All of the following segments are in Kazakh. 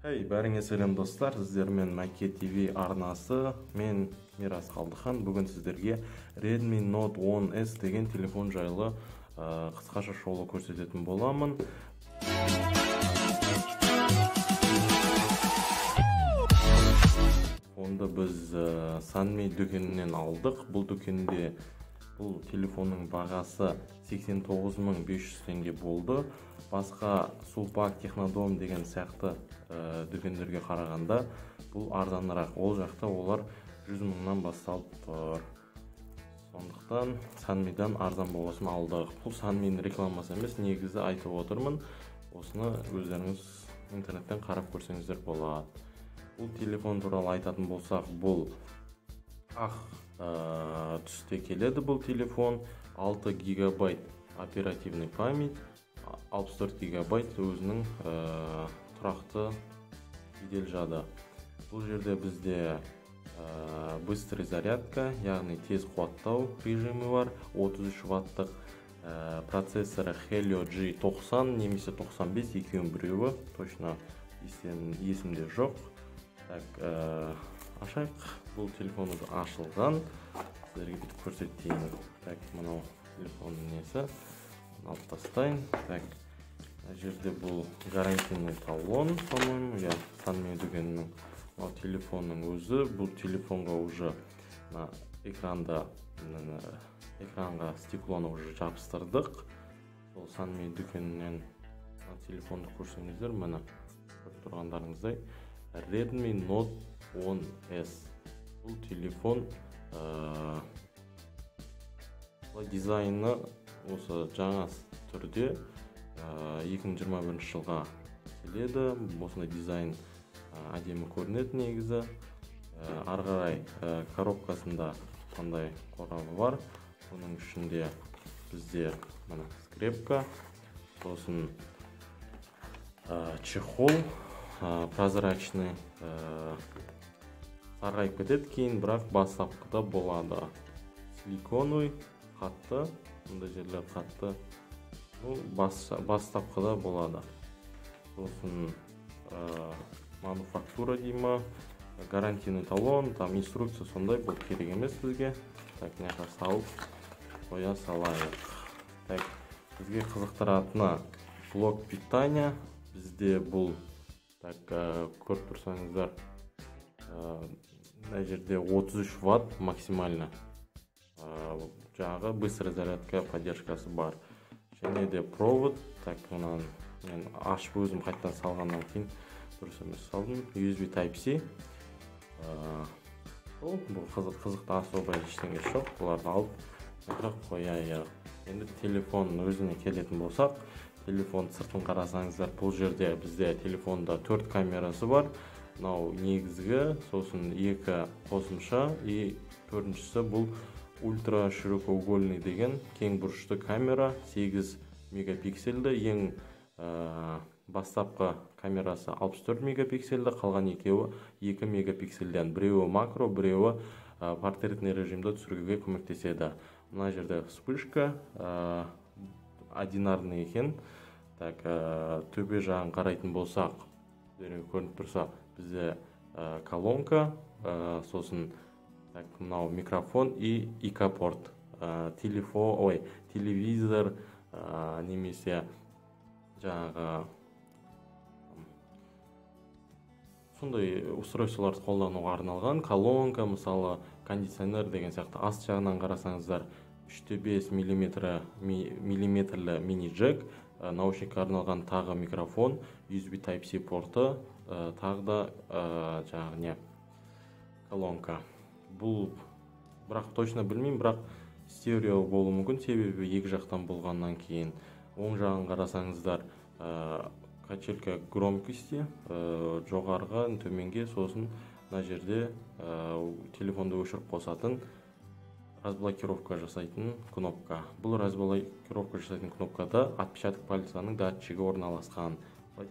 Бәріңе сәлем достар, сіздермен Мәке ТВ арнасы. Мен Мирас Қалдыхан. Бүгін сіздерге Redmi Note 10S деген телефон жайлы қысқаша шолу көрсететін боламын. Онда біз Sanmi дүкенінен алдық. Бұл дүкенде бұл телефонның бағасы 89.500 теңге болды. Басқа Сулпак, Технодом деген сияқты дүкендерге қарағанда бұл арзанырақ. Ол жақта олар 100 мыңнан басталып тұр. Сондықтан Sanmi'дан арзан болғасын алдық. Бұл Sanmi'нің рекламасы емес, негізі айтып отырмын. Осыны өздеріңіз интернеттен қарап көрсеңіздер болады. Бұл телефон туралы айтатын болсақ, бұл ақ түсте келеді. Бұл телефон 6 гигабайт оперативный память, 64 гигабайт өзінің тұрақты жедел жады. Бұл жерде бізде быстрый зарядка, яғни тез қуаттау режимі бар. 33 ваттық процессоры Helio G90 немесе 95, екеуінің біреуі, точно есімде жоқ. Ашайық. Бұл телефон ашылған. Сіздерге бүйтіп көрсетейін. Мынау телефонның несі. Алып тастайын. Жерде бұл гарантийный талон, по-моему, Sanmi дүкенінің телефонның өзі. Бұл телефонға уже экранға стеклоны уже жабыстырдық. Сол Sanmi дүкенінен телефонды көрсеңіздер, міне көріп тұрғандарыңыздай Redmi Note 10S. Бұл телефон дизайны осы жаңа түрде 2021 жылға келеді. Осындай дизайн әдемі көрінеді негізі. Арғарай коробкасында қандай қорабы бар. Оның ішінде бізде скрепка, сосын чехол, прозрачный, сарғайып кетеді кейін, бірақ бастапқыда болады. Силиконовый қатты, мұнда жерлер қатты, бастапқыда болады. Сосын мануфактура дейма, гарантийный талон, там инструкция сондай, бұл керек емес бізге. Неға салып қоя салайық. Бізге қызықтыратыны блок питания. Бізде бұл көріп тұрсаңыздар, мына жерде 33 ватт максимально жаңағы быстрый зарядка поддержкасы бар. Және де провод, мен ашып өзім қайттан салғаннан кейін дұрыс емес салдым. USB Type-C. Бұл қызықты особо ештеңе жоқ. Бұларды алып қояйық. Енді телефон өзіне келетін болсақ, телефон сыртын қарасаңыздар, бұл жерде бізде телефонда 4 камерасы бар. Мынау негізгі, сосын 2 қосымша, и төртіншісі бұл ультра широкоугольный деген кең бұрышты камера, 8 мегапиксельді. Ең бастапқы камерасы 64 мегапиксельді, қалған екеуі 2 мегапиксельден. Біреуі макро, біреуі портретный режимді түсіруге көмектеседі. Мына жерде вспышка, одинарный екен. Төбе жағын қарайтын болсақ, көрініп тұрса, бізде колонка, сосын мынау микрофон и ИК-порт. Телевизор немесе жаңағы сондай устройстволарды қолдануға арналған. Колонка, мысалы кондиционер деген сияқты. Аст жағынан қарасаңыздар 3,5 миллиметрлі мини-джек, наушникқа арналған тағы микрофон, USB Type-C порты, тағы да жаңағы колонка. Бұл бірақ точно білмеймін, бірақ стерео болуы мүмкін, себебі екі жақтан болғаннан кейін. Оң жағын қарасаңыздар, качелька громкости жоғарғы төменге, сосын мына жерде телефонды өшіріп қосатын разблокировка жасайтын кнопка. Бұл разблокировка жасайтын кнопкада отпечаток пальцаның датчигі орналасқан.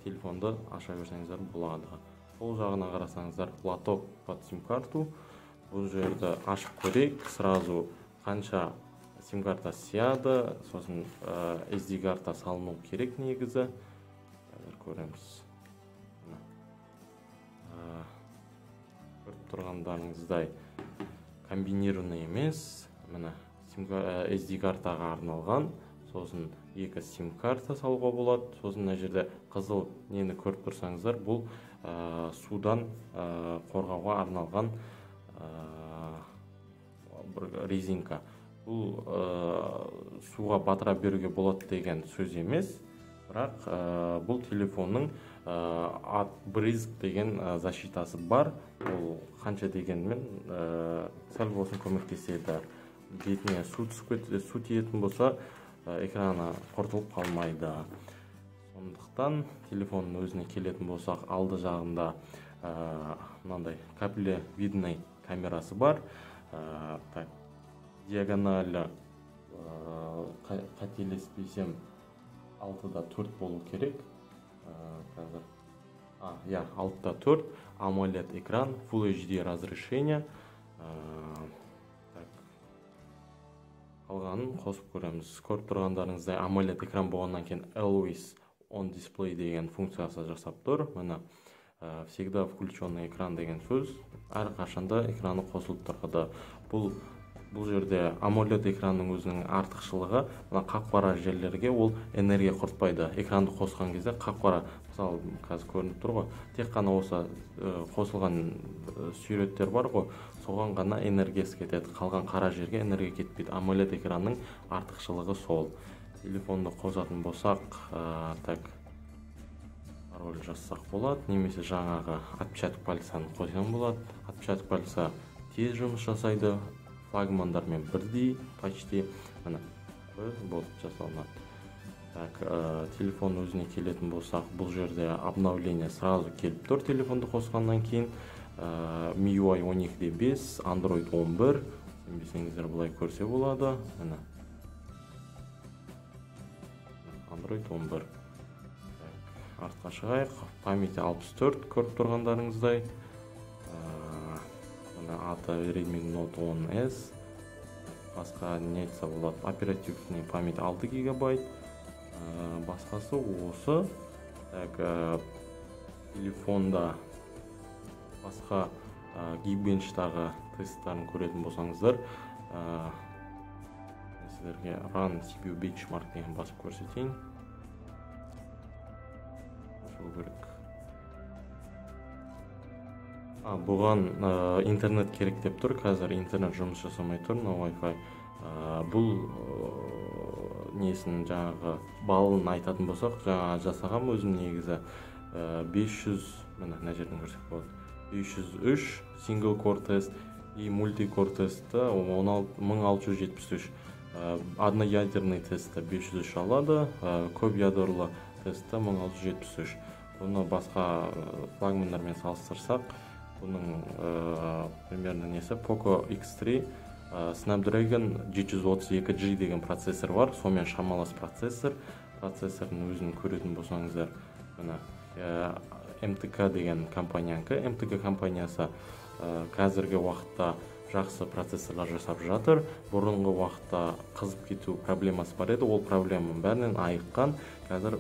Телефонды аша берсеңіздер болады. Сол жағына қарасаңыздар, лоток под сим-карту. Бұл жерді ашып көрейік, сразу қанша сим-карта сияды, сосын SD карта салыну керек негізі. Көреміз. тұрғандарыңыздай комбинированный емес, мына SD картаға арналған, сосын 2 сим карта салуға болады. Сосын мына жерде қызыл нені көріп тұрсаңыздар, бұл судан қорғауға арналған бір резинка. Бұл суға батыра беруге болады деген сөз емес, бірақ бұл телефонның at-бризг деген защитасы бар. Ол қанша дегенмен сәл болсын көмектеседі. Бетіне су тиетін болса, экраны құртылып қалмайды. Сондықтан телефонның өзіне келетін болсақ, алды жағында мынандай каплевидный камерасы бар. Диагоналі қателеспесем 6-да 4 болу керек. Қазір 6-да 4, AMOLED экран, Full HD разрешение. Қалғанын қосып көреміз. Көріп тұрғандарыңыздай AMOLED экран болғаннан кейін Always on Display деген функциясы жасап тұр. Мына всегда включенный экран деген сөз, әрқашанда экраны қосылып тұрады. Бұл жерде AMOLED экранның өзінің артықшылығы, мына қақ-қара жерлерге ол энергия құртпайды. Экранды қосқан кезде қақ-қара, мысалы, қазір көрініп тұр ғой, тек қана осы қосылған суреттер бар ғой, соған ғана энергиясы кетеді. Қалған қара жерге энергия кетпейді. AMOLED экранның артықшылығы сол. Телефонды қосатын болсақ, пароль жазсақ болады, немесе жаңағы отпечаток пальцаны қойсаң болады. Отпечаток пальца тез жұмыс жасайды, флагмандармен бірдей, почти болып жасалынады. Телефон өзіне келетін болсақ, бұл жерде обновление сразу келіп тұр. Телефонды қосқаннан кейін MIUI 12.5, Android 11, сенбесеңіздер бұлай көрсе болады. Android 11. Артқа шығайық, памяти 64 көріп тұрғандарыңыздай. Аты Redmi Note 10S. Басқа не айтса болады, оперативный память 6 гигабайт. Басқасы осы. Телефонда басқа Geekbench-тағы тесттарын көретін болсаңыздар, сіздерге Run CPU Benchmark деген басып көрсетейін. Бұған интернет керек деп тұр, қазір интернет жұмыс жасамай тұр, Wi-Fi. Бұл несін жаңағы балын айтатын болсақ, жаңа жасағам өзім негізі 500, мына жерден көрсек болады, 503 single core тест и multi-core тесті 1673, одноядерный тесті 503 алады, көп ядерлы тесті 1673. Бұны басқа флагмандармен салыстырсақ, бұның примерно несі Poco X3 Snapdragon 732G деген процессор бар, сонымен шамалас процессор. Процессордың өзін көретін болсаңыздар, MTK деген компаниянікі. MTK компаниясы қазіргі уақытта жақсы процессорлар жасап жатыр. Бұрынғы уақытта қызып кету проблемасы бар еді, ол проблеманың бәрінен айыққан. Қазір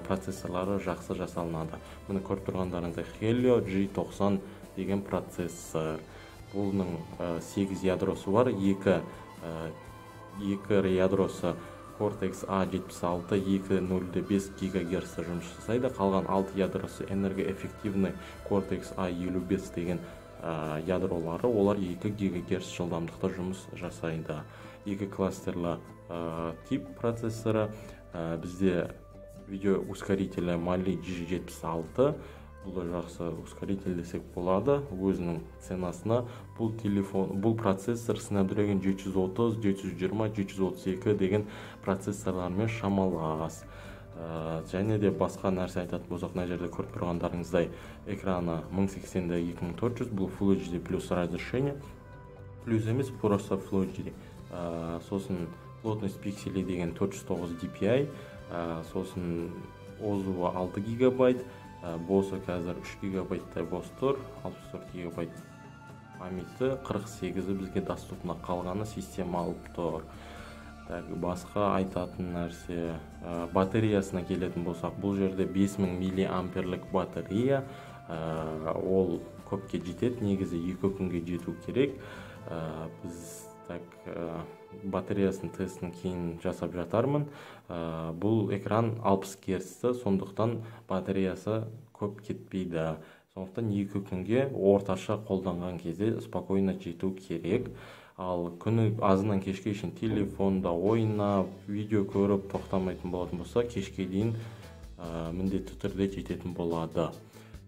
процессорлары жақсы жасалынады. Мұны көріп тұрғандарыңыздай Helio G90 деген процессор. Бұның 8 ядросы бар, 2 ядросы Cortex A76 2.0.5 ГГц жұмыс жасайды. Қалған 6 ядросы энергоэффективный Cortex A55 деген ядролары, олар 2 ГГц жылдамдықта жұмыс жасайды. 2 кластерлі тип процессоры. Бізде видео ускорителі Mali G76. Бұл жақсы ускоритель десек болады. Өзінің ценасына бұл процессор Snapdragon 730, 720, 732 деген процессорлармен шамалас. Және де басқа нәрсе айтатын болсақ, мына жерде көріп тұрғандарыңыздай экраны 1080-2400, бұл Full HD плюс разрешение. Плюс емес, просто Full HD. Сосын плотность пикселей деген 409 dpi, сосын озуы 6 гигабайт, босы қазір 3 гигабайттай бос тұр, 64 гигабайт памяті, 48-і бізге доступна қалғаны система алып тұр. Басқа айтатын нәрсе, батареясына келетін болсақ, бұл жерде 5000 миллиамперлік батарея, ол көпке жетеді. Негізі 2 күнге жету керек. Біз так батареясын тестін кейін жасап жатармын. Бұл экран 60 герцті, сондықтан батареясы көп кетпейді. Сондықтан 2 күнге орташа қолданған кезде спокойно жету керек. Ал күні азынан кешке шейін телефонда ойнап, видео көріп тоқтамайтын болатын болса, кешке дейін міндетті түрде жететін болады.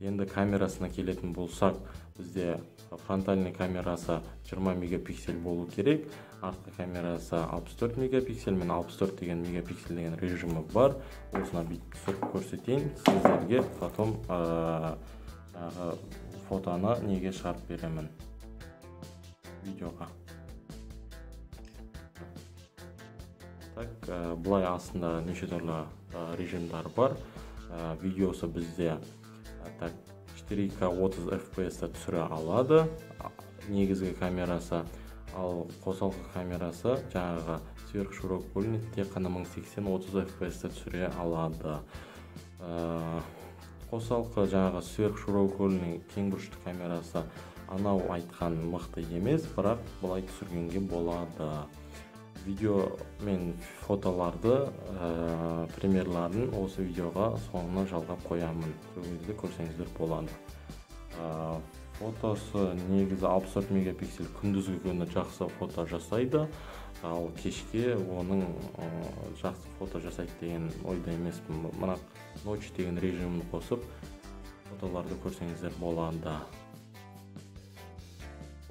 Енді камерасына келетін болсақ, бізде фронтальный камерасы 20 мегапиксель болу керек, артқы камерасы 64 мегапиксель мен 64 деген мегапиксель деген режимі бар. Осына бүйтіп түсіріп көрсетейін, сіздерге потом фотоны неге шығарып беремін, видеоға. Так, бұлай астында неше түрлі режимдар бар. Видеосы бізде 4К 30 FPS түсіре алады, негізгі камерасы. Ал қосалқы камерасы жаңағы сверхширокоугольник тек қана 1080-30 FPS түсіре алады. Қосалқы жаңағы сверхширокоугольник кеңбұрышты камерасы анау айтқан мықты емес, бірақ бұлай түсіргенге болады. Видео мен фотоларды, примерларын осы видеоға соңына жалғап қоямын. Сол кезде көрсеңіздер болады. Фотосы негізі 64 мегапиксель күндізгі күні жақсы фото жасайды, ал кешке оның жақсы фото жасайды деген ойда емеспін. Мына ночь деген режимін қосып фотоларды көрсеңіздер болады.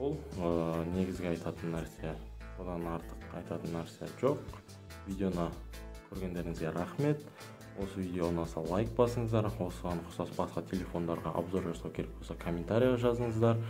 Бұл негізгі айтатын нәрсе. Одан артық айтатын нәрсе жоқ. Видеоны көргендеріңізге рахмет. Осы видео ұнаса лайк басыңыздар. Осыған ұқсас басқа телефондарға обзор жасау керек болса комментария жазыңыздар.